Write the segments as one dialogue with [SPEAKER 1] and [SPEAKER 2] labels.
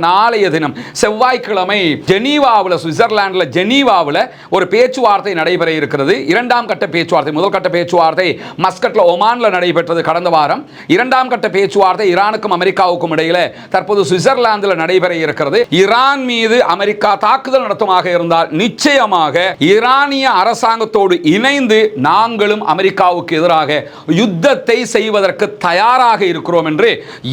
[SPEAKER 1] நாளைய தினம் செவ்வாய்க்கிழமை ஜெனீவாவில், சுவிட்சர்லாந்தில் ஜெனீவாவில் ஒரு பேச்சுவார்த்தை நடைபெற இருக்கிறது. இரண்டாம் கட்ட பேச்சுவார்த்தை. முதல் கட்ட பேச்சுவார்த்தை மஸ்கட்ல, ஒமான்ல நடைபெற்றது கடந்த வாரம். இரண்டாம் கட்ட பேச்சுவார்த்தை ஈரானுக்கும் அமெரிக்காவுக்கும் இடையில தற்போது சுவிட்சர்லாந்தில் நடைபெற இருக்கிறது. ஈரான் மீது அமெரிக்கா தாக்குதல் நடத்துமாக இருந்தால் நிச்சயமாக ஈரானிய அரசாங்கத்தோடு இணைந்து நாங்களும் அமெரிக்காவுக்கு எதிராக யுத்தத்தை செய்வதற்கு தயாராக இருக்கிறோம் என்று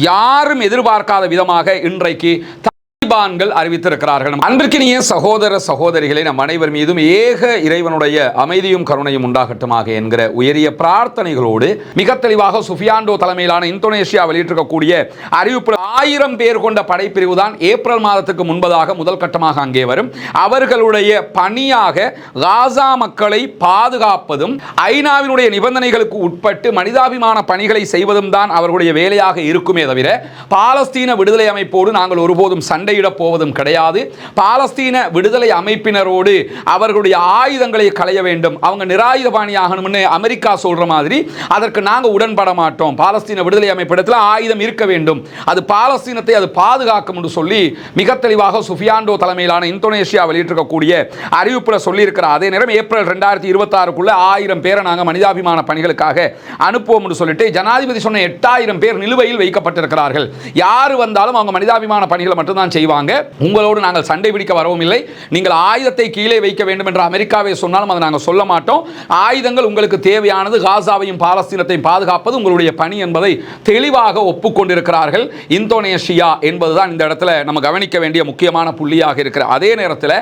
[SPEAKER 1] யாரும் எதிர்பார்க்காத விதமாக இன்றைக்கு தாலிபான்கள் அறிவித்திருக்கிறார்கள். அன்பிற்கினிய சகோதர சகோதரிகளை நம் அனைவர் மீதும் ஏக இறைவனுடைய அமைதியும் கருணையும் உண்டாகட்டுமாக என்கிற உயரிய பிரார்த்தனைகளோடு மிக தெளிவாக சுஃபியாண்டோ தலைமையிலான இந்தோனேஷியா வெளியிட்டிருக்கக்கூடிய அறிவிப்பு 1000 பேர் கொண்ட படைப்பிரிவு தான் ஏப்ரல் மாதத்துக்கு முன்பதாக முதல் கட்டமாக அங்கே வரும். அவர்களுடைய பணியாக காசா மக்களை பாதுகாப்பதும் ஐநாவினுடைய நிபந்தனைகளுக்கு உட்பட்டு மனிதாபிமான பணிகளை செய்வதும் தான் அவர்களுடைய வேலையாக இருக்குமே தவிர பாலஸ்தீன விடுதலை அமைப்போடு நாங்கள் ஒருபோதும் சண்டையிட போவதும் கிடையாது. பாலஸ்தீன விடுதலை அமைப்பினரோடு அவர்களுடைய ஆயுதங்களை களைய வேண்டும், அவங்க நிராயுதபாணியாகணும்னு அமெரிக்கா சொல்ற மாதிரி அதற்கு நாங்கள் உடன்பட மாட்டோம். பாலஸ்தீன விடுதலை அமைப்பிடத்தில் ஆயுதம் இருக்க வேண்டும், அது பாலஸ்தீனத்தை அது பாதுகாக்கும் என்று சொல்லி மிக தெளிவாக சுஃபியாண்டோ தலைமையிலான இந்தோனேஷியா வெளியிட்டிருக்கக்கூடிய அறிவிப்பில் சொல்லியிருக்கிறார். அதே நேரம் ஏப்ரல் 2026க்குள்ள 1000 பேரை நாங்கள் மனிதாபிமான பணிகளுக்காக அனுப்புவோம் என்று சொல்லிட்டு ஜனாதிபதி சொன்ன 8000 பேர் நிலுவையில் வைக்கப்பட்டிருக்கிறார்கள். யார் வந்தாலும் அவங்க மனிதாபிமான பணிகளை மட்டும்தான் செய்வாங்க, உங்களோடு நாங்கள் சண்டை பிடிக்க வரவும் இல்லை. நீங்கள் ஆயுதத்தை கீழே வைக்க வேண்டும் என்று அமெரிக்காவை சொன்னாலும் அதை நாங்கள் சொல்ல மாட்டோம். ஆயுதங்கள் உங்களுக்கு தேவையானது காசாவையும் பாலஸ்தீனத்தையும் பாதுகாப்பது உங்களுடைய பணி என்பதை தெளிவாக ஒப்புக்கொண்டிருக்கிறார்கள். இந்தோனேஷியா என்பதுதான் இந்த இடத்துல நம்ம கவனிக்க வேண்டிய முக்கியமான புள்ளியாக இருக்கிற. அதே நேரத்தில்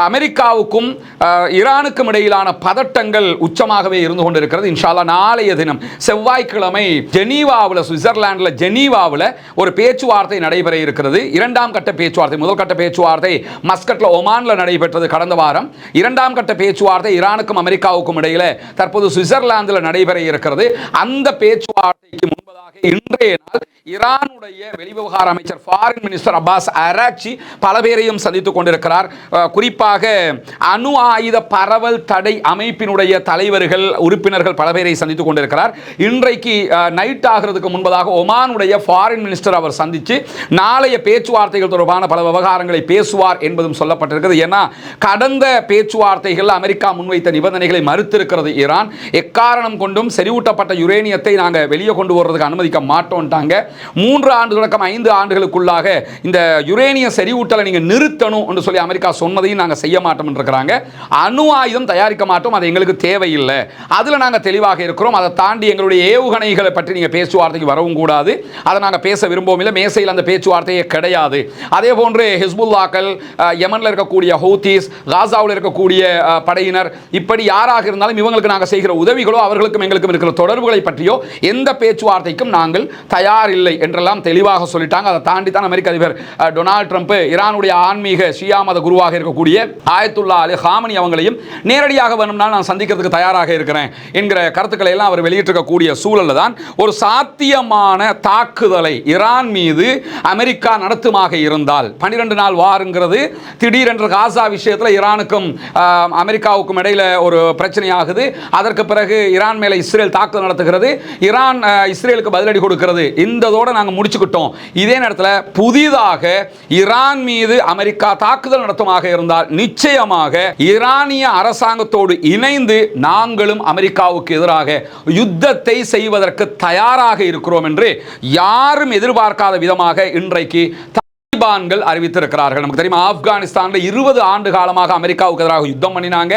[SPEAKER 1] அமெரிக்காவுக்கும் ஈரானுக்கும் இடையிலான பதட்டங்கள் உச்சமாகவே இருந்து கொண்டிருக்கிறது. இன்ஷா அல்லாஹ் நாளைய தினம் செவ்வாய்க்கிழமை ஜெனீவாவில், சுவிட்சர்லாந்தில் ஜெனீவாவில் ஒரு பேச்சுவார்த்தை நடைபெற இருக்கிறது. இரண்டாம் கட்ட பேச்சுவார்த்தை. முதல் கட்ட பேச்சுவார்த்தை மஸ்கட்ல, ஒமான்ல நடைபெற்றது கடந்த வாரம். இரண்டாம் கட்ட பேச்சுவார்த்தை ஈரானுக்கும் அமெரிக்காவுக்கும் இடையில தற்போது சுவிட்சர்லாந்தில் நடைபெற இருக்கிறது. அந்த பேச்சுவார்த்தைக்கு முன்பதாக இன்றைய நாள் ஈரானுடைய வெளிவிவகார அமைச்சர் ஃபாரின் மினிஸ்டர் அப்பாஸ் அராக்சி பல பேரையும் சந்தித்துக் கொண்டிருக்கிறார். குறிப்பாக அணு ஆயுத பரவல் தடை அமைப்பினுடைய தலைவர்கள், உறுப்பினர்கள் பல பேரை சந்தித்துக் கொண்டிருக்கிறார். இன்றைக்கு நைட் ஆகிறதுக்கு முன்பதாக ஒமானுடைய ஃபாரின் மினிஸ்டர் அவர் சந்தித்து நாளைய பேச்சுவார்த்தைகள் தொடர்பான பல விவகாரங்களை பேசுவார் என்பதும் சொல்லப்பட்டிருக்கிறது. ஏன்னா கடந்த பேச்சுவார்த்தைகள் அமெரிக்கா முன்வைத்த நிபந்தனைகளை மறுத்திருக்கிறது ஈரான். எக்காரணம் கொண்டும் செறிவூட்டப்பட்ட யுரேனியத்தை நாங்கள் வெளியே கொண்டு வருவதற்கு அனுமதிக்க மாட்டோம்ட்டாங்க. 3 ஆண்டு தொடக்கம் 5 ஆண்டுகளுக்குள்ளாக இந்த யுரேனிய செறிவூட்டலை நீங்கள் நிறுத்தணும் என்று சொல்லி அமெரிக்கா சொன்னதையும் நாங்கள் செய்ய மாட்டோம் இருக்கிறாங்க. அணு ஆயுதம் தயாரிக்க மாட்டோம், அது எங்களுக்கு தேவையில்லை, அதில் நாங்கள் தெளிவாக இருக்கிறோம். அதை தாண்டி எங்களுடைய ஏவுகணைகளை பற்றி நீங்கள் பேச்சுவார்த்தைக்கு வரவும் கூடாது, அதை நாங்கள் பேச விரும்பவும் இல்லை, மேசையில் அந்த பேச்சுவார்த்தையே கிடையாது. அதே போன்று ஹிஸ்புல்லாக்கள், யமனில் இருக்கக்கூடிய ஹூத்தீஸ், காசாவில் இருக்கக்கூடிய படையினர், இப்படி யாராக இருந்தாலும் இவங்களுக்கு நாங்கள் செய்கிற உதவிகளோ அவர்களுக்கும் எங்களுக்கும் இருக்கிற தொடர்புகளை பற்றியோ எந்த பேச்சுவார்த்தைக்கும் நாங்கள் தயார் இல்லை என்றெல்லாம் தெளிவாக சொல்லிட்டாங்க. அதை தாண்டி தான் அமெரிக்க அதிபர் டொனால்ட் ட்ரம்ப் ஈரானுடைய ஆன்மீக ஷியா மத குருவாக இருக்கக்கூடிய ஆயத்துல்லா அலி ஹாமனி அவங்களையும் நேரடியாக வேணும்னால் நான் சந்திக்கிறதுக்கு தயாராக இருக்கிறேன் என்கிற கருத்துக்களை எல்லாம் அவர் வெளியிட்டிருக்கக்கூடிய சூழலில் தான் ஒரு சாத்தியமான தாக்குதலை ஈரான் மீது அமெரிக்கா நடத்துமாக இருந்தால், 12 நாள் வாருங்கிறது திடீரென்று காசா விஷயத்தில் ஈரானுக்கும் அமெரிக்காவுக்கும் இடையில ஒரு பிரச்சனையாகுது. அதற்கு பிறகு ஈரான் மேலே இஸ்ரேல் தாக்குதல் நடத்துகிறது, ஈரான் இஸ்ரேலுக்கு பதிலடி கொடுக்கிறது. இந்ததோட நாங்கள் முடிச்சுக்கிட்டோம். இதே நேரத்தில் புதிதாக ஈரான் மீது அமெரிக்கா தாக்குதல் நடத்துமாக இருந்தால் நிச்சயமாக ஈரானிய அரசாங்கத்தோடு இணைந்து நாங்களும் அமெரிக்காவுக்கு எதிராக யுத்தத்தை செய்வதற்கு தயாராக இருக்கிறோம் என்று யாரும் எதிர்பார்க்காத விதமாக இன்றைக்கு தாலிபான்கள் அறிவித்திருக்கிறார்கள். நமக்கு தெரியுமா, ஆப்கானிஸ்தானில் 20 ஆண்டு காலமாக அமெரிக்காவுக்கு எதிராக யுத்தம் பண்ணினாங்க.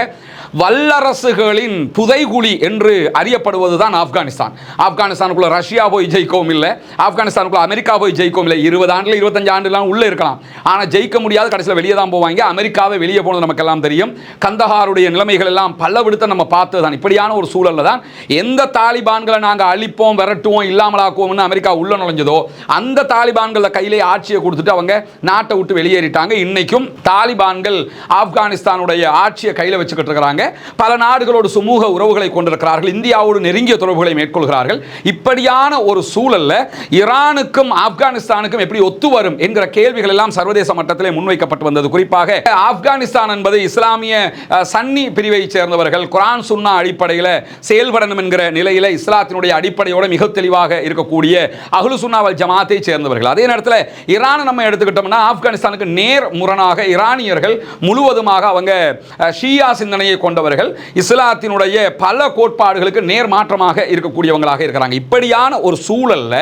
[SPEAKER 1] வல்லரசுகளின் புதைகுழி என்று அறியப்படுவதுதான் ஆப்கானிஸ்தான். ஆப்கானிஸ்தானுக்குள்ள ரஷ்யா போய் ஜெயிக்கவும் இல்லை, ஆப்கானிஸ்தானுக்குள்ள அமெரிக்கா போய் ஜெயிக்கவும் இல்லை. 20 ஆண்டுல 25 ஆண்டுலாம் உள்ள இருக்கலாம், ஆனால் ஜெயிக்க முடியாது, கடைசியில் வெளியே தான் போவாங்க. அமெரிக்காவை வெளியே போனது நமக்கு எல்லாம் தெரியும். கந்தஹாருடைய நிலைமைகள் எல்லாம் பல விடுத்த நம்ம பார்த்தது தான். இப்படியான ஒரு சூழல்ல தான் எந்த தாலிபான்களை நாங்கள் அழிப்போம், விரட்டுவோம், இல்லாமலாக்குவோம்னு அமெரிக்கா உள்ள நுழைஞ்சதோ அந்த தாலிபான்களை கையிலே ஆட்சியை கொடுத்துட்டு அவங்க நாட்டை விட்டு வெளியேறிட்டாங்க. இன்னைக்கும் தாலிபான்கள் ஆப்கானிஸ்தானுடைய ஆட்சியை கையில் வச்சுக்கிட்டு இருக்கிறாங்க. பல நாடுகளோடு சுமூக உறவுகளை கொண்டிருக்கிறார்கள், இந்தியாவோடு நெருங்கிய தொடர்புகளை மேற்கொள்கிறார்கள். இப்படியான ஒரு சூழல்ல ஈரானுக்கும் ஆப்கானிஸ்தானுக்கும் எப்படி ஒத்து வரும் என்கிற கேள்விகள் எல்லாம் சர்வதேச மட்டத்திலே முன்வைக்கப்பட்டு வந்தது. குறிப்பாக ஆப்கானிஸ்தான் என்பது இஸ்லாமிய சன்னி பிரிவை சேர்ந்தவர்கள் குர்ஆன் சுன்னா அடிப்படையில் செயல்படணும் என்கிற நிலையில் இஸ்லாத்தினுடைய அடிப்படையோடு மிக தெளிவாக இருக்கக்கூடிய அஹ்லு சுன்னா வல் ஜமாத்தை சேர்ந்தவர்கள். அதே நேரத்தில் ஈரானை நம்ம எடுத்துக்கிட்டோம்னா ஆப்கானிஸ்தானுக்கு நேர் முரணாக ஈரானியர்கள் முழுவதுமாக அவங்க ஷியா சிந்தனையை கொண்டவர்கள், இஸ்லாத்தினுடைய பல கோட்பாடுகளுக்கு நேர் மாற்றமாக இருக்கக்கூடியவங்களாக இருக்கிறாங்க. இப்படியான ஒரு சூழல்ல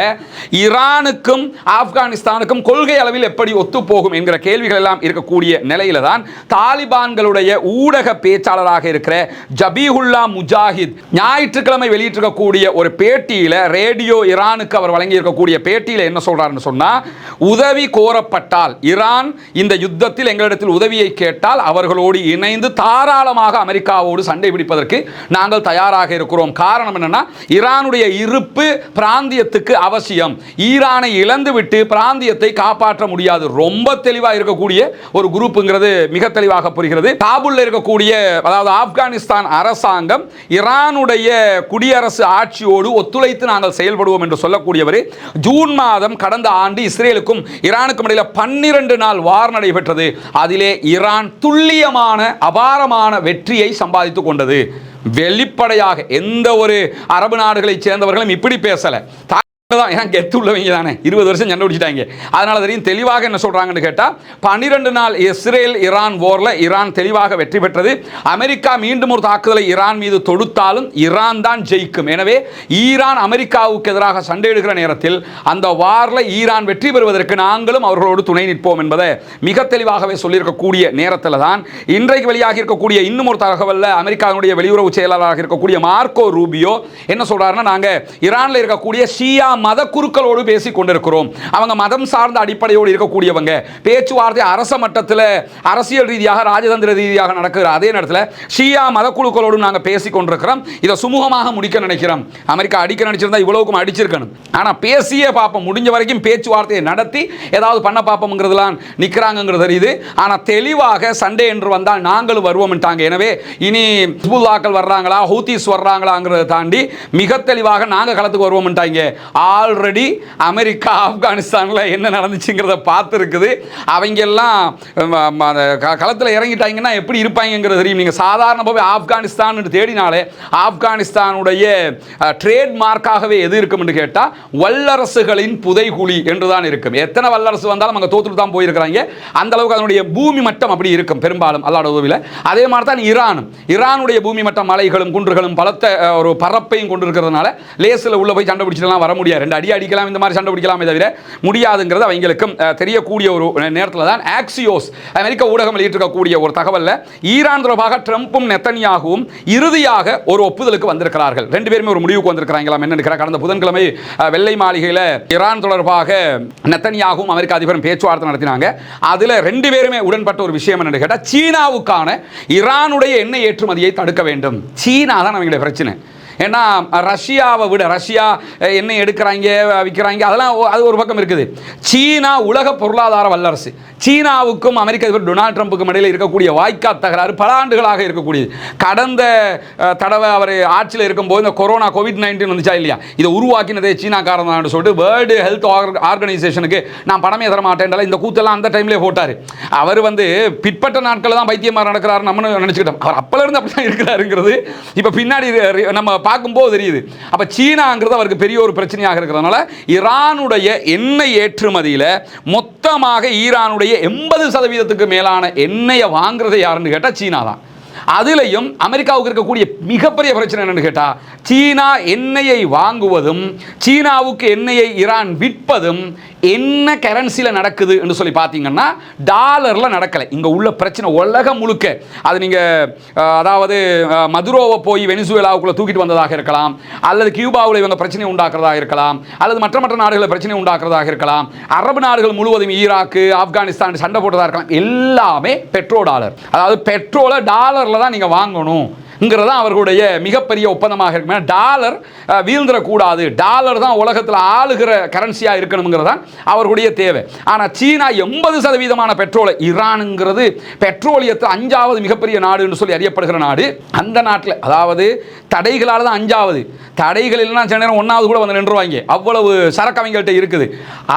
[SPEAKER 1] ஈரானுக்கும் ஆப்கானிஸ்தானுக்கும் கொள்கை அளவில் எப்படி ஒத்து போகும் என்கிற கேள்விகள் எல்லாம் இருக்கக்கூடிய நிலையில தான் தாலிபான்களுடைய ஊடக பேச்சாளராக இருக்கிற ஜபீஹுல்லா முஜாஹித் ஞாயிற்றுக்கிழமை வெளியிட்டிருக்கக்கூடிய ஒரு பேட்டியில ரேடியோ ஈரானுக்கு அவர் வழங்கி இருக்கக்கூடிய பேட்டியில என்ன சொல்றாருன்னு சொன்னா, உதவி கோரப்பட்டால் ஈரான் இந்த யுத்தத்தில் எங்களிடத்தில் உதவியை கேட்டால் அவர்களோடு இணைந்து தாராளமாக அமெரிக்காவோடு சண்டை பிடிப்பதற்கு நாங்கள் தயாராக இருக்கிறோம். காரணம் என்னன்னா, ஈரானுடைய இருப்பு பிராந்தியத்துக்கு அவசியம். ஈரானை இழந்துவிட்டு பிராந்தியத்தை காப்பாற்ற முடியாது. ரொம்ப தெளிவாக இருக்கக்கூடிய ஒரு குரூப்புங்கிறது மிக தெளிவாக புரிகிறது. காபூல்ல இருக்கக்கூடிய, அதாவது ஆப்கானிஸ்தான் அரசாங்கம் ஈரானுடைய குடியரசு ஆட்சியோடு ஒத்துழைத்து நாங்கள் செயல்படுவோம் என்று சொல்லக்கூடியவர் ஜூன் மாதம் கடந்த ஆண்டு இஸ்ரேலுக்கும் ஈரானுக்கும் இடையில் 12 நாள் வார் நடைபெற்றது. அதிலே ஈரான் துல்லியமான அபாரமான வெற்றியை சம்பாதித்துக் கொண்டது. வெளிப்படையாக எந்த ஒரு அரபு நாடுகளைச் சேர்ந்தவர்களும் இப்படி பேசல. கெத்து உள்ளவங்க தானே, 20 வருஷம் சண்டை பிடிச்சிட்டாங்க. அதனால தெரியும் தெளிவாக என்ன சொல்றாங்கன்னு கேட்டா, 12 நாள் இஸ்ரேல் ஈரான் போர்ல ஈரான் தெளிவாக வெற்றி பெற்றது. அமெரிக்கா மீண்டும் ஒரு தாக்குதலை ஈரான் மீது தொடுத்தாலும் ஈரான் தான் ஜெயிக்கும். எனவே ஈரான் அமெரிக்காவுக்கு எதிராக சண்டையிடுகிற நேரத்தில் அந்த வார்ல ஈரான் வெற்றி பெறுவதற்கு நாங்களும் அவர்களோடு துணை நிற்போம் என்பதை மிக தெளிவாகவே சொல்லியிருக்கக்கூடிய நேரத்தில் தான் இன்றைக்கு வெளியாகி இருக்கக்கூடிய இன்னும் ஒரு தகவல்ல அமெரிக்காவுடைய வெளியுறவு செயலாளராக இருக்கக்கூடிய மார்க்கோ ரூபியோ என்ன சொல்றாருன்னா, நாங்க ஈரான்ல இருக்கக்கூடிய ஷியா மத குருக்களோடு பேசிக் கொண்டிருக்கிறோம். அவங்க மதம் சார்ந்த அடிப்படையோடு இருக்கக்கூடியவங்க. பேச்சுவார்த்தை அரச மட்டத்தில் அரசியல் ரீதியாக ராஜதந்திர ரீதியாக நடக்குற அதே நேரத்தில் ஷியா மத குழுக்களோடு நாங்கள் பேசிக் கொண்டிருக்கிறோம். இதை சுமூகமாக முடிக்க நினைக்கிறோம். அமெரிக்கா அடிக்க நினைச்சிருந்தா இவ்வளவுக்கும் அடிச்சிருக்கணும். ஆனால் பேசியே பார்ப்போம், முடிஞ்ச வரைக்கும் பேச்சுவார்த்தையை நடத்தி ஏதாவது பண்ண பார்ப்போம்ங்கிறதுலாம் நிற்கிறாங்கிறது தெரியுது. ஆனால் தெளிவாக சண்டே என்று வந்தால் நாங்களும் வருவோம்ட்டாங்க. எனவே இனி ஹிஸ்புல்லாக்கள் வர்றாங்களா ஹூத்திஸ் வர்றாங்களாங்கிறத தாண்டி மிக தெளிவாக நாங்கள் களத்துக்கு வருவோம்ட்டாங்க. ஆல்ரெடி அமெரிக்கா ஆப்கானிஸ்தானில் என்ன நடந்துச்சுங்கிறத பார்த்துருக்குது. அவங்க எல்லாம் களத்தில் இறங்கிட்டாங்கன்னா எப்படி இருப்பாங்கிறது தெரியும். நீங்கள் சாதாரணமாகவே ஆப்கானிஸ்தான் தேடினாலே ஆப்கானிஸ்தானுடைய ட்ரேட்மார்க்காகவே எது இருக்கும் என்று கேட்டால் வல்லரசுகளின் புதைகுழி என்று தான் இருக்கும். எத்தனை வல்லரசு வந்தாலும் அங்கே தோற்றுட்டு தான் போயிருக்கிறாங்க. அந்த அளவுக்கு அதனுடைய பூமி மட்டம் அப்படி இருக்கும் பெரும்பாலும் அல்லாட உதவியில். அதே மாதிரி தான் ஈரானுடைய பூமி மட்டம் மலைகளும் குன்றுகளும் பலத்த ஒரு பரப்பையும் கொண்டு இருக்கிறதுனால லேசில் உள்ள போய் சண்டை பிடிச்சிடலாம் வர முடியாது. 2 அடி அடிக்கலாம், இந்த மாதிரி சண்டை பிடிக்கலாமே தவிர முடியாதுங்கிறது அவங்களுக்கும் தெரியக்கூடிய ஒரு நேரத்தில் தான் ஆக்சியோஸ் அமெரிக்க ஊடகம் வெளியிட்டிருக்கக்கூடிய ஒரு தகவலில் ஈரான் தொடர்பாக ட்ரம்ப்பும் நெத்தன்யாகுவும் இறுதியாக ஒரு ஒப்புதலுக்கு வந்திருக்கிறார்கள். 2 பேருமே ஒரு முடிவுக்கு வந்திருக்கிறாங்களா என்ன நினைக்கிறேன். கடந்த புதன்கிழமை வெள்ளை மாளிகையில் ஈரான் தொடர்பாக நெத்தன்யாகுவும் அமெரிக்க அதிபரும் பேச்சுவார்த்தை நடத்தினாங்க. அதில் 2 பேருமே உடன்பட்ட ஒரு விஷயம் என்னன்னு கேட்டால், சீனாவுக்கான ஈரானுடைய எண்ணெய் ஏற்றுமதியை தடுக்க வேண்டும். சீனா தான் அவங்களுடைய பிரச்சனை. ஏன்னா ரஷ்யாவை விட ரஷ்யா எண்ணெய் எடுக்கிறாங்க விற்கிறாங்க, அதெல்லாம் அது ஒரு பக்கம் இருக்குது. சீனா உலக பொருளாதார வல்லரசு. சீனாவுக்கும் அமெரிக்க அதிபர் டொனால்ட் ட்ரம்புக்கும் இடையில் இருக்கக்கூடிய வாய்க்கால் தகராறு பல ஆண்டுகளாக இருக்கக்கூடியது. கடந்த தடவை அவர் ஆட்சியில் இருக்கும்போது இந்த கொரோனா COVID-19 வந்துச்சா இல்லையா, இதை உருவாக்கினதே சீனாக்காரன் தான் சொல்லிட்டு வேர்ல்டு ஹெல்த் ஆர்கனைசேஷனுக்கு நான் பணமே தர மாட்டேன் இந்த கூத்தெல்லாம் அந்த டைம்லேயே போட்டார். அவர் பிற்பட்ட நாட்களில் தான் பைத்தியமாக நடக்கிறாரு நம்ம நினச்சிக்கிட்டோம். அவர் அப்போலேருந்து அப்படி தான் இருக்கிறாருங்கிறது இப்போ பின்னாடி நம்ம பார்க்கும்போது தெரியுது. அப்ப சீனாங்கிறது அவருக்கு பெரிய ஒரு பிரச்சனையாக இருக்கிறதுனால ஈரானுடைய எண்ணெய் ஏற்றுமதியில் மொத்தமாக ஈரானுடைய 80% மேலான எண்ணெயை வாங்குறது யாருன்னு கேட்டால் சீனா தான். அதிலையும் அமெரிக்காவுக்கு இருக்கக்கூடிய மிகப்பெரிய பிரச்சனை என்னன்னு கேட்டா, சீனா எண்ணெயை வாங்குவதும் சீனாவுக்கு எண்ணெயை ஈரான் விற்பதும் என்ன கரன்சியில் நடக்குது என்று சொல்லி பார்த்தீங்கன்னா டாலரில் நடக்கலை. இங்கே உள்ள பிரச்சனை உலகம் முழுக்க அது நீங்கள் அதாவது மதுரோவை போய் வெனிசுவேலாவுக்குள்ளே தூக்கிட்டு வந்ததாக இருக்கலாம், அல்லது கியூபாவில் இவங்க பிரச்சனை உண்டாக்குறதாக இருக்கலாம், அல்லது மற்ற நாடுகளில் பிரச்சனை உண்டாக்குறதாக இருக்கலாம், அரபு நாடுகள் முழுவதும் ஈராக்கு ஆப்கானிஸ்தான் சண்டை போட்டதாக இருக்கலாம். எல்லாமே பெட்ரோ டாலர், அதாவது பெட்ரோலை டாலரில் தான் நீங்கள் வாங்கணும். அவர்களுடைய மிகப்பெரிய ஒப்பந்தமாக இருக்கும். டாலர் வீழ்ந்துடக்கூடாது, டாலர் தான் உலகத்தில் ஆளுகிற கரன்சியாக இருக்கணுங்கிறது தான் அவர்களுடைய தேவை. ஆனால் சீனா 80% பெட்ரோலை, ஈரானுங்கிறது பெட்ரோலியத்தில் 5வது மிகப்பெரிய நாடு என்று சொல்லி அறியப்படுகிற நாடு. அந்த நாட்டில் அதாவது தடைகளால் தான் 5வது, தடைகள் இல்லைன்னா சில நேரம் 1வது கூட வந்து நின்றுவாங்க, அவ்வளவு சரக்கு அவங்கள்ட்ட இருக்குது.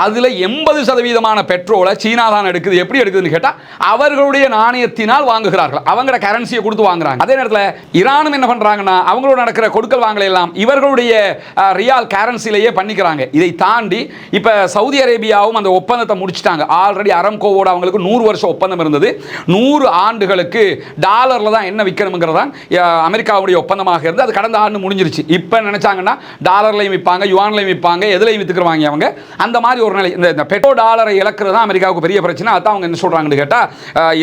[SPEAKER 1] அதில் 80% பெட்ரோலை சீனா தான் எடுக்குது. எப்படி எடுக்குதுன்னு கேட்டால் அவர்களுடைய நாணயத்தினால் வாங்குகிறார்கள், அவங்களோட கரன்சியை கொடுத்து வாங்குறாங்க. அதே நேரத்தில் ஈரானும் என்ன பண்றாங்கன்னா அவங்களோட நடக்கிற கொடுக்கல் வாங்கலை எல்லாம் இவர்களுடைய ரியால் கரன்சிலேயே பண்ணிக்கிறாங்க. இதை தாண்டி இப்ப சவுதி அரேபியாவும் அந்த ஒப்பந்தத்தை முடிச்சிட்டாங்க. ஆல்ரெடி அரம்கோவோட அவங்களுக்கு 100 வருஷம் ஒப்பந்தம் இருந்தது. 100 ஆண்டுகளுக்கு டாலர்ல தான் என்ன விற்கணுங்கிறது தான் அமெரிக்காவுடைய ஒப்பந்தமாக இருந்து அது கடந்த ஆண்டு முடிஞ்சிருச்சு. இப்ப நினைச்சாங்கன்னா டாலர்லையும் விற்பாங்க, யுவான்லையும் விற்பாங்க, எதுலையும் வித்துக்குவாங்க அவங்க. அந்த மாதிரி ஒரு நிலை. இந்த பெட்ரோ டாலரை இழக்கிறது தான் அமெரிக்காவுக்கு பெரிய பிரச்சனை. அதான் அவங்க என்ன சொல்றாங்கன்னு கேட்டா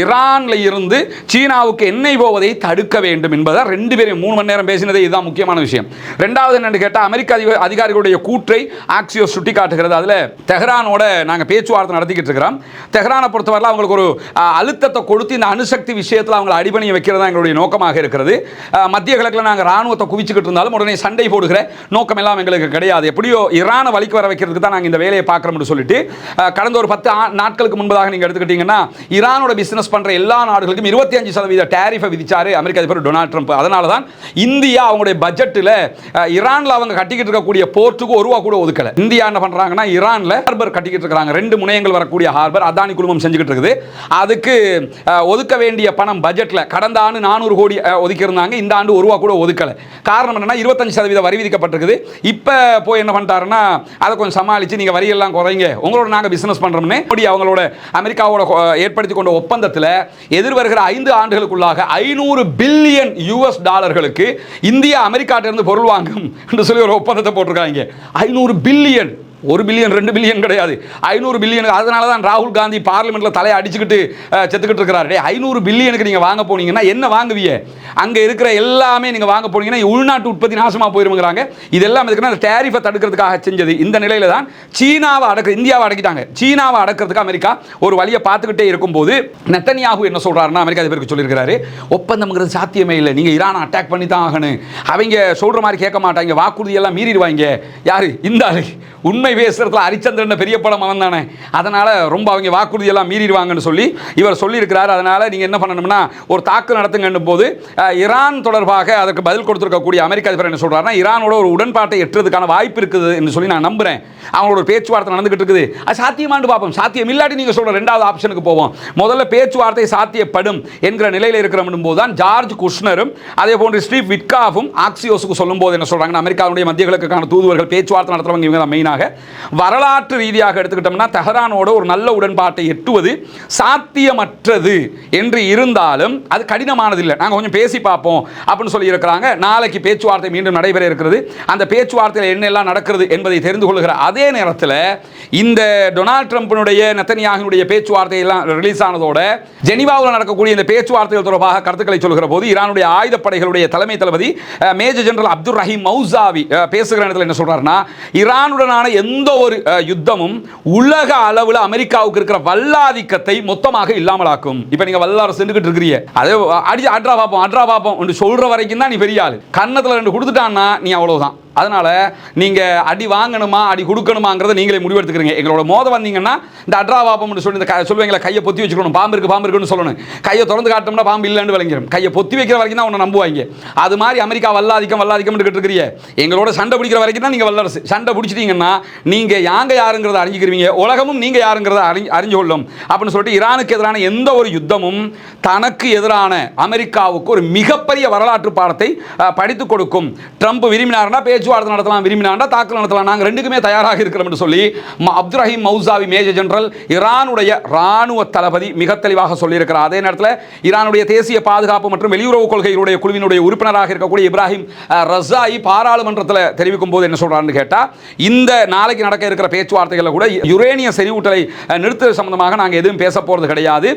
[SPEAKER 1] ஈரான்ல இருந்து சீனாவுக்கு எண்ணெய் போவதை தடுக்க வேண்டும் என்பதை 2 பேரும் 3 மணி நேரம் பேசினதே இதுதான் முக்கியமான விஷயம். ரெண்டாவது என்னன்னு கேட்டா அமெரிக்க அதிகாரிகளுடைய கூற்றை ஆக்சியோஸ் சுட்டி காட்டுகிறது. அதுல தெஹ்ரானோட நாங்க பேச்சுவார்த்தை நடத்திக்கிட்டு இருக்கிறோம். தெஹ்ரானை பொறுத்தவரை அவங்களுக்கு ஒரு அழுத்தத்தை கொடுத்து இந்த அணுசக்தி விஷயத்தில் அவங்களை அடிபணிய வைக்கிறதா எங்களுடைய நோக்கமாக இருக்கிறது. மத்திய கிழக்கில் நாங்கள் ராணுவத்தை குவிச்சுக்கிட்டு இருந்தாலும் உடனே சண்டை போடுகிற நோக்கம் எல்லாம் எங்களுக்கு கிடையாது. எப்படியோ ஈரானை வலிக்கு வர வைக்கிறதுக்கு தான் நாங்கள் இந்த வேலையை பார்க்குறோம்னு சொல்லிட்டு கடந்த ஒரு 10 நாட்களுக்கு முன்பதாக நீங்கள் எடுத்துக்கிட்டீங்கன்னா ஈரானோட பிசினஸ் பண்ற எல்லா நாடுகளுக்கும் 25% டேரிஃபை விதிச்சாரு அமெரிக்க அதிபர் டொனால்ட் ட்ரம்ப். அதனால தான் இந்தியா அவங்களுடைய பட்ஜெட்டில் ஈரான்ல அவங்க கட்டிக்கிட்டு இருக்கக்கூடிய போர்ட்டுக்கு ₹1 கூட ஒதுக்கல. இந்தியா என்ன பண்றாங்கன்னா ஈரான்ல ஹார்பர் கட்டிக்கிட்டு இருக்காங்க. 2 முனையங்கள் வரக்கூடிய ஹார்பர் அதானி குழுமம் செஞ்சுக்கிட்டு இருக்குது. அதுக்கு ஒதுக்க வேண்டிய பணம் பட்ஜெட்ல கடந்த ஆண்டு 400 கோடி ஒதுக்கி இருந்தாங்க. இந்த ஆண்டு ₹1 கூட ஒதுக்கல. காரணம் என்னன்னா 25% வரி விதிக்கப்பட்டிருக்குது. இப்ப போய் என்ன பண்ணிட்டாருன்னா அதை கொஞ்சம் சமாளிச்சு நீங்க வரி எல்லாம் குறைங்க, உங்களோட நாங்க பிசினஸ் பண்றோம்னு அவங்களோட அமெரிக்காவோட ஏற்படுத்தி கொண்ட ஒப்பந்தத்தில் எதிர்வருகிற 5 ஆண்டுகளுக்குள்ளாக $500 பில்லியன் இந்தியா அமெரிக்காட்ட இருந்து பொருள் வாங்கும் என்று சொல்லி ஒரு ஒப்பந்தத்தை போட்டிருக்காங்க. 500 பில்லியன், 1 பில்லியன் 2 பில்லியன் கிடையாது, 500 பில்லியன். அதனால தான் ராகுல் காந்தி பார்லிமெண்ட்ல தலையை அடிச்சுக்கிட்டு செத்துக்கிட்டு இருக்கிறார். 500 பில்லியனுக்கு நீங்க வாங்க போனீங்கன்னா என்ன வாங்குவீங்க? அங்க இருக்கிற எல்லாமே நீங்க வாங்க போனீங்கன்னா உள்நாட்டு உற்பத்தி நாசமா போயிருங்கிறாங்க. இதெல்லாம் எதுக்குன்னா டேரிஃபை தடுக்கிறதுக்காக செஞ்சது. இந்த நிலையில தான் சீனாவை இந்தியாவை அடக்கிட்டாங்க. சீனாவை அடக்கிறதுக்கு அமெரிக்கா ஒரு வழியை பார்த்துக்கிட்டே இருக்கும்போது நெத்தன்யாகு என்ன சொல்றாருன்னா அமெரிக்கா அதிபருக்கு சொல்லியிருக்கிறாரு, ஒப்பந்தம்ங்கிறது சாத்தியமே இல்லை, நீங்க ஈரானை அட்டாக் பண்ணி தான் ஆகணும். அவங்க சொல்ற மாதிரி கேட்க மாட்டாங்க, வாக்குறுதி எல்லாம் மீறிடுவாங்க. யாரு இந்த ஆளு? உண்மை பேசுறதுல ஹரிச்சந்திரன் பெரிய படம் அவன் தானே, அதனால ரொம்ப அவங்க வாக்குறுதி எல்லாம் மீறிடுவாங்கன்னு சொல்லி இவர் சொல்லியிருக்கிறார். அதனால நீங்க என்ன பண்ணணும்னா ஒரு தாக்கு நடத்துங்க போது ஈரான் தொடர்பாக அதற்கு பதில் கொடுத்திருக்கக்கூடிய அமெரிக்க அதிபர் என்ன சொல்றாருன்னா ஈரானோட ஒரு உடன்பாட்டை எட்டுறதுக்கான வாய்ப்பு இருக்குது என்று சொல்லி நான் நம்புறேன். அவங்களோட ஒரு பேச்சுவார்த்தை நடந்துகிட்டு இருக்குது. அது சாத்தியமானு பார்ப்போம். சாத்தியம் இல்லாட்டி நீங்க சொல்ற 2வது ஆப்ஷனுக்கு போவோம். முதல்ல பேச்சுவார்த்தை சாத்தியப்படும் என்கிற நிலையில் இருக்கிறோம் போது தான் ஜார்ஜ் குஷ்னரும் அதே போன்று ஸ்டீவ் விட்காஃபும் ஆக்சியோஸுக்கு சொல்லும் போது என்ன சொல்றாங்கன்னா அமெரிக்காவுடைய மத்திய கிழக்குக்கான தூதுவர்கள் பேச்சுவார்த்தை நடத்துறவங்க இவங்க தான் மெயினாக. வரலாற்று ரீதியாக எடுத்துக்கிட்டோம்னா தெஹ்ரானோட ஒரு நல்ல உடன்பாட்டை எட்டுவது சாத்தியமற்றது என்று இருந்தாலும் அது கடினமானது இல்லை, நாங்கள் கொஞ்சம் பேசி பார்ப்போம் அப்படின்னு சொல்லி இருக்கிறாங்க. நாளைக்கு பேச்சுவார்த்தை மீண்டும் நடைபெற இருக்கிறது. அந்த பேச்சுவார்த்தையில் என்னெல்லாம் நடக்கிறது என்பதை தெரிந்து கொள்கிற அதே நேரத்தில் இந்த டொனால்ட் ட்ரம்பினுடைய நெத்தன்யாகுனுடைய பேச்சுவார்த்தை எல்லாம் ரிலீஸ் ஆனதோட ஜெனீவாவில் நடக்கக்கூடிய இந்த பேச்சுவார்த்தைகள் தொடர்பாக கருத்துக்களை சொல்கிற போது ஈரானுடைய ஆயுதப்படைகளுடைய தலைமை தளபதி major general Abdul Rahim Mousavi பேசுகிற இடத்துல என்ன சொல்றாருன்னா ஈரானுடனான எந்த ஒரு யுத்தமும் உலக அளவில் அமெரிக்காவுக்கு இருக்கிற வல்லாதிக்கத்தை மொத்தமாக இல்லாமலாக்கும். இப்ப நீங்க வல்லார சென்றுகிட்டு இருக்கிறீங்க, அதே அடி அட்ரா பாப்போம் என்று சொல்ற வரைக்கும் தான் நீ பெரிய ஆளு. கன்னத்துல 2 கொடுத்துட்டான்னா நீ அவ்வளவுதான். அதனால நீங்க அடி வாங்கணுமா அடி கொடுக்கணுமாங்கிறத நீங்களே முடிவெடுத்துக்கிறீங்க. எங்களோட மோத வந்தீங்கன்னா இந்த அட்ரா பாப்பம்னு சொல்லி சொல்லுவீங்களா, கையை பொத்தி வச்சுக்கணும், பாம்பு இருக்குன்னு சொல்லணும். கையை திறந்து காட்டோம்னா பாம்பு இல்லைன்னு விளங்கிடும். கையை பொத்தி வைக்கிற வரைக்கும் தான் உன்னை நம்புவாங்க. அது மாதிரி அமெரிக்கா வல்லாதிக்கம் இருக்கிறீங்க. எங்களோட சண்டை பிடிக்கிற வரைக்கும் தான் நீங்க வல்லரசு. சண்டை பிடிச்சிட்டீங்கன்னா நீங்க யாருங்கிறத அறிஞ்சிக்கிறீங்க, உலகமும் நீங்க யாருங்கிறத அறிஞ்சு கொள்ளும் அப்படின்னு சொல்லிட்டு ஈரானுக்கு எதிரான எந்த ஒரு யுத்தமும் தனக்கு எதிரான அமெரிக்காவுக்கு ஒரு மிகப்பெரிய வரலாற்று பாடத்தை படித்துக் கொடுக்கும். ட்ரம்ப் விரும்பினார்னா பேச்சுவார்த்தை நடத்தலாம், விரும்பினாண்டா தாக்கல் நடத்தலாம், நாங்கள் 2க்குமே தயாராக இருக்கிறோம் என்று சொல்லி அப்துல் ரஹீம் மௌசாவி மேஜர் ஜெனரல் ஈரானுடைய ராணுவ தளபதி மிக தெளிவாக சொல்லியிருக்கிறார். அதே நேரத்தில் ஈரானுடைய தேசிய பாதுகாப்பு மற்றும் வெளியுறவு கொள்கைகளுடைய குழுவினுடைய உறுப்பினராக இருக்கக்கூடிய இப்ராஹிம் ரஸாயி பாராளுமன்றத்தில் தெரிவிக்கும் போது என்ன சொல்றாருன்னு கேட்டா இந்த நாளைக்கு நடக்க இருக்கிற பேச்சுவார்த்தைகளில் கூட யுரேனிய செறிவூட்டலை நிறுத்துவது சம்பந்தமாக நாங்கள் எதுவும் பேச போறது கிடையாது.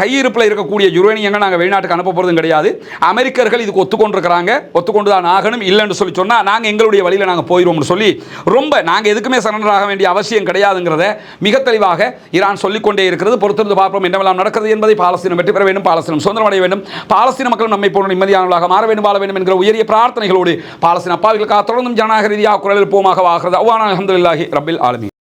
[SPEAKER 1] கையிருப்பில் இருக்கக்கூடிய யுரேனியங்கள் நாங்கள் வெளிநாட்டுக்கு அனுப்ப போறதும் கிடையாது. அமெரிக்கர்கள் இதுக்கு ஒத்துக்கொண்டிருக்கிறாங்க, ஒத்துக்கொண்டு தான் ஆகணும். இல்லைன்னு சொல்லி சொன்னா நாங்கள் எங்களுடைய வழியில் நாங்கள் போயிடுவோம்னு சொல்லி ரொம்ப நாங்கள் எதுக்குமே சரண்டர் ஆக வேண்டிய அவசியம் கிடையாதுங்கிறத மிக தெளிவாக ஈரான் சொல்லிக்கொண்டே இருக்கிறது. பொறுத்திருந்து பார்ப்போம் என்னவெல்லாம் நடக்கிறது என்பதை. பாலஸ்தீனம் வெற்றி பெற வேண்டும், பாலஸ்தீனம் சுதந்திரம் அடைய வேண்டும், பாலஸ்தீன மக்களும் நம்மை போன்ற நிம்மதியானவர்களாக மாற வேண்டும், வாழ வேண்டும் என்கிற உயரிய பிரார்த்தனைகளோடு பாலஸ்தீன அப்பாவிகளுக்காக தொடர்ந்தும் ஜனநாயக ரீதியாக குரல் எழுப்புவோமாக. அல்ஹம்துலில்லாஹி ரப்பில் ஆலமீன்.